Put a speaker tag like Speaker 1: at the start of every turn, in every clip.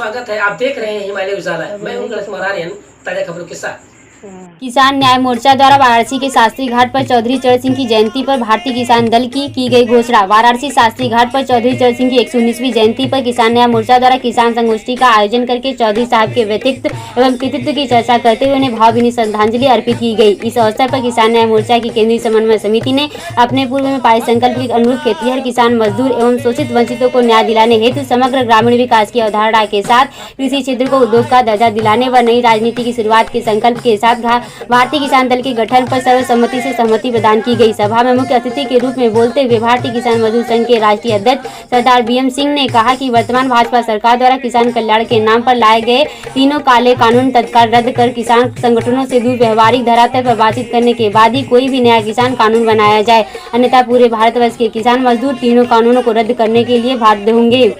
Speaker 1: स्वागत है। आप देख रहे हैं हिमालय उजाला। मैं हूं गणेश मरारियन, ताजा खबरों के साथ।
Speaker 2: किसान न्याय मोर्चा द्वारा वाराणसी के शास्त्री घाट पर चौधरी चरण सिंह की जयंती पर भारतीय किसान दल की गई घोषणा। वाराणसी शास्त्री घाट पर चौधरी चरण सिंह की 119वीं जयंती पर किसान न्याय मोर्चा द्वारा किसान संगोष्ठी का आयोजन करके चौधरी साहब के व्यक्तित्व एवं कृतित्व की चर्चा करते हुए उन्हें भावभीनी श्रद्धांजलि अर्पित की गई। इस अवसर पर किसान न्याय मोर्चा की केंद्रीय समन्वय समिति ने अपने पूर्व में पारित संकल्प के अनुरूप खेतिहर किसान मजदूर एवं शोषित वंचितों को न्याय दिलाने हेतु समग्र ग्रामीण विकास की अवधारणा के साथ कृषि क्षेत्र को उद्योग का दर्जा दिलाने व नई राजनीति की शुरुआत के संकल्प के साथ भारतीय किसान दल के गठन पर सर्वसम्मति से सहमति प्रदान की गई। सभा में मुख्य अतिथि के रूप में बोलते हुए भारतीय किसान मजदूर संघ के राष्ट्रीय अध्यक्ष सरदार BM सिंह ने कहा कि वर्तमान भाजपा सरकार द्वारा किसान कल्याण के नाम पर लाए गए तीनों काले कानून तत्काल रद्द कर किसान संगठनों से दूर व्यवहारिक धरातल पर बातचीत करने के बाद ही कोई भी नया किसान कानून बनाया जाए, अन्यथा पूरे भारतवर्ष के किसान मजदूर तीनों कानूनों को रद्द करने के लिए बाध्य होंगे।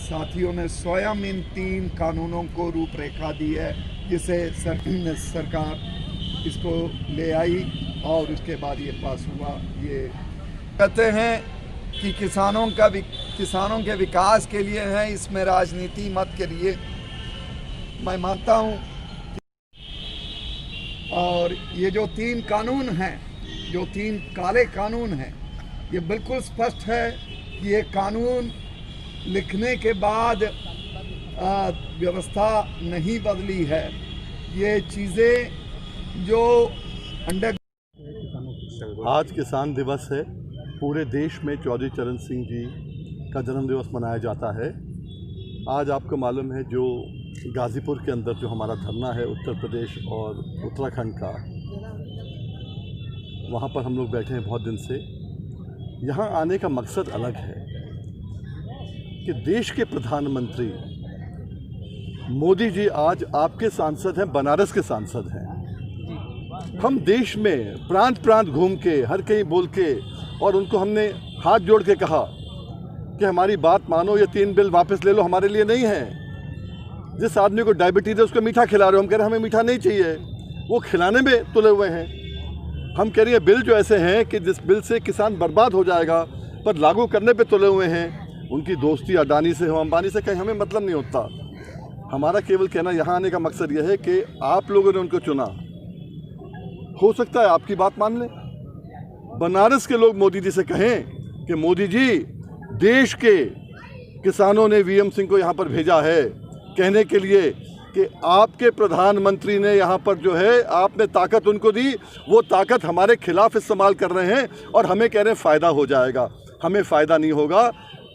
Speaker 3: साथियों ने स्वयं इन 3 कानूनों को रूपरेखा दी है, जिसे सरकार इसको ले आई और उसके बाद ये पास हुआ। ये कहते हैं कि किसानों के विकास के लिए है, इसमें राजनीति मत करिए। मैं मानता हूँ और ये जो 3 कानून हैं, जो 3 काले कानून हैं, ये बिल्कुल स्पष्ट है कि ये कानून लिखने के बाद व्यवस्था नहीं बदली है। ये चीज़ें जो
Speaker 4: आज किसान दिवस है, पूरे देश में चौधरी चरण सिंह जी का जन्म दिवस मनाया जाता है। आज आपको मालूम है जो गाज़ीपुर के अंदर जो हमारा धरना है उत्तर प्रदेश और उत्तराखंड का, वहाँ पर हम लोग बैठे हैं बहुत दिन से। यहाँ आने का मकसद अलग है कि देश के प्रधानमंत्री मोदी जी आज आपके सांसद हैं, बनारस के सांसद हैं। हम देश में प्रांत प्रांत घूम के हर कहीं बोल के और उनको हमने हाथ जोड़ के कहा कि हमारी बात मानो, ये 3 बिल वापस ले लो, हमारे लिए नहीं है। जिस आदमी को डायबिटीज है उसको मीठा खिला रहे हो, हम कह रहे हैं हमें मीठा नहीं चाहिए, वो खिलाने में तुले हुए हैं। हम कह रहे हैं बिल जो ऐसे हैं कि जिस बिल से किसान बर्बाद हो जाएगा पर लागू करने पे तुले हुए हैं। उनकी दोस्ती अडानी से हो, अंबानी से, कहीं हमें मतलब नहीं होता। हमारा केवल कहना यहाँ आने का मकसद यह है कि आप लोगों ने उनको चुना, हो सकता है आपकी बात मान लें। बनारस के लोग मोदी जी से कहें कि मोदी जी, देश के किसानों ने BM सिंह को यहाँ पर भेजा है कहने के लिए कि आपके प्रधानमंत्री ने यहाँ पर जो है आपने ताकत उनको दी, वो ताकत हमारे खिलाफ इस्तेमाल कर रहे हैं और हमें कह रहे हैं फ़ायदा हो जाएगा। हमें फ़ायदा नहीं होगा।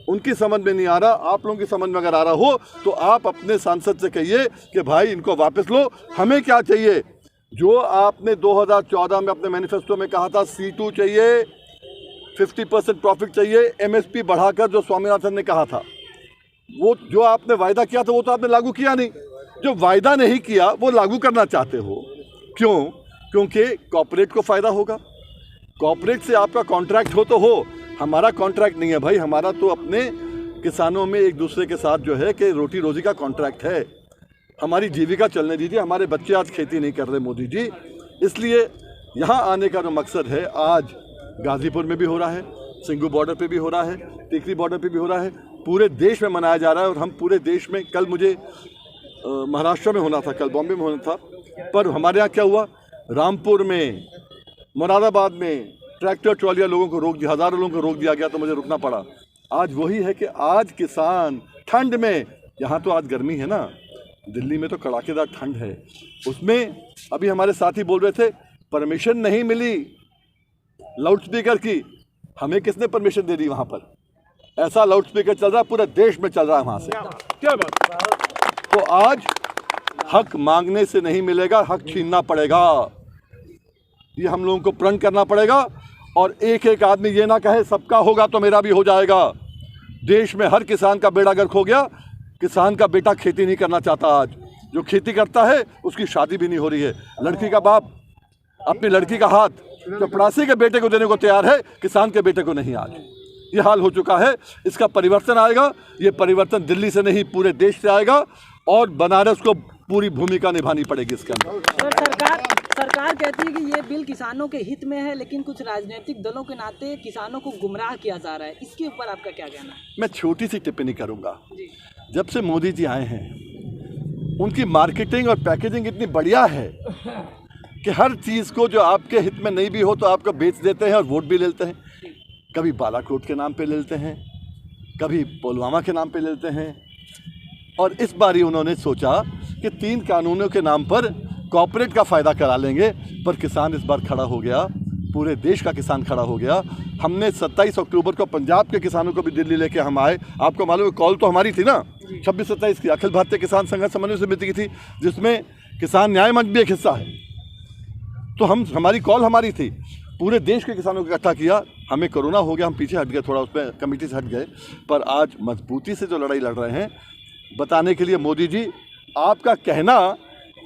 Speaker 4: उनकी समझ में नहीं आ रहा, आप लोगों की समझ में अगर आ रहा हो तो आप अपने सांसद से कहिए कि भाई इनको वापस लो। हमें क्या चाहिए? जो आपने 2014 में अपने मैनिफेस्टो में कहा था, C2 चाहिए, 50% प्रॉफिट चाहिए, MSP बढ़ाकर जो स्वामीनाथन ने कहा था, वो जो आपने वायदा किया था वो तो आपने लागू किया नहीं। जो वायदा नहीं किया वो लागू करना चाहते हो। क्यों? क्योंकि कॉर्पोरेट को फ़ायदा होगा। कॉर्पोरेट से आपका कॉन्ट्रैक्ट हो तो हो, हमारा कॉन्ट्रैक्ट नहीं है भाई। हमारा तो अपने किसानों में एक दूसरे के साथ जो है कि रोटी रोजी का कॉन्ट्रैक्ट है। हमारी जीविका चलने दीजिए। हमारे बच्चे आज खेती नहीं कर रहे मोदी जी। इसलिए यहाँ आने का जो मकसद है, आज गाज़ीपुर में भी हो रहा है, सिंगू बॉर्डर पे भी हो रहा है, टिकरी बॉर्डर पे भी हो रहा है, पूरे देश में मनाया जा रहा है। और हम पूरे देश में, कल मुझे महाराष्ट्र में होना था, कल बॉम्बे में होना था, पर हमारे यहाँ क्या हुआ, रामपुर में, मुरादाबाद में ट्रैक्टर ट्रॉलियाँ लोगों को रोक दिया, हज़ारों लोगों को रोक दिया गया, तो मुझे रुकना पड़ा। आज वही है कि आज किसान ठंड में, यहाँ तो आज गर्मी है ना, दिल्ली में तो कड़ाकेदार ठंड है, उसमें अभी हमारे साथी बोल रहे थे परमिशन नहीं मिली लाउड स्पीकर की। हमें किसने परमिशन दे दी? वहाँ पर ऐसा लाउड स्पीकर चल रहा है, पूरे देश में चल रहा है वहाँ से। क्या बात? तो आज हक मांगने से नहीं मिलेगा, हक छीनना पड़ेगा। ये हम लोगों को प्रण करना पड़ेगा। और एक एक आदमी ये ना कहे सबका होगा तो मेरा भी हो जाएगा। देश में हर किसान का बेड़ा गर्क हो गया। किसान का बेटा खेती नहीं करना चाहता। आज जो खेती करता है उसकी शादी भी नहीं हो रही है। लड़की का बाप अपनी लड़की का हाथ चपरासी के बेटे को देने को तैयार है, किसान के बेटे को नहीं आज। ये हाल हो चुका है। इसका परिवर्तन आएगा। ये परिवर्तन दिल्ली से नहीं पूरे देश से आएगा और बनारस को पूरी भूमिका निभानी पड़ेगी इसके अंदर।
Speaker 5: और सरकार कहती है कि ये बिल किसानों के हित में है, लेकिन कुछ राजनीतिक दलों के नाते किसानों को गुमराह किया जा रहा है। इसके ऊपर आपका क्या कहना है?
Speaker 4: मैं छोटी सी टिप्पणी करूंगा। जब से मोदी जी आए हैं, उनकी मार्केटिंग और पैकेजिंग इतनी बढ़िया है कि हर चीज़ को जो आपके हित में नहीं भी हो तो आपको बेच देते हैं और वोट भी ले लेते हैं। कभी बालाकोट के नाम पे ले लेते हैं, कभी पुलवामा के नाम पे ले लेते हैं। और इस बार ही उन्होंने सोचा कि 3 कानूनों के नाम पर कॉर्पोरेट का फ़ायदा करा लेंगे, पर किसान इस बार खड़ा हो गया। पूरे देश का किसान खड़ा हो गया। हमने 27 अक्टूबर को पंजाब के किसानों को भी दिल्ली लेके हम आए। आपको मालूम है कॉल तो हमारी थी ना, 26-27 की अखिल भारतीय किसान संघर्ष समन्वय समिति की थी, जिसमें किसान न्याय मंच भी एक हिस्सा है। तो हमारी कॉल हमारी थी। पूरे देश के किसानों को इकट्ठा किया। हमें कोरोना हो गया, हम पीछे हट गए, थोड़ा उसमें कमेटी से हट गए, पर आज मजबूती से जो लड़ाई लड़ रहे हैं, बताने के लिए मोदी जी आपका कहना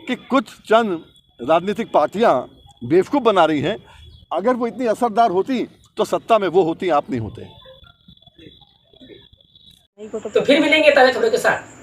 Speaker 4: कि कुछ चंद राजनीतिक पार्टियां बेवकूफ़ बना रही हैं, अगर वो इतनी असरदार होती तो सत्ता में वो होती, आप नहीं होते।
Speaker 1: तो फिर मिलेंगे ताज़ा खबरों के साथ।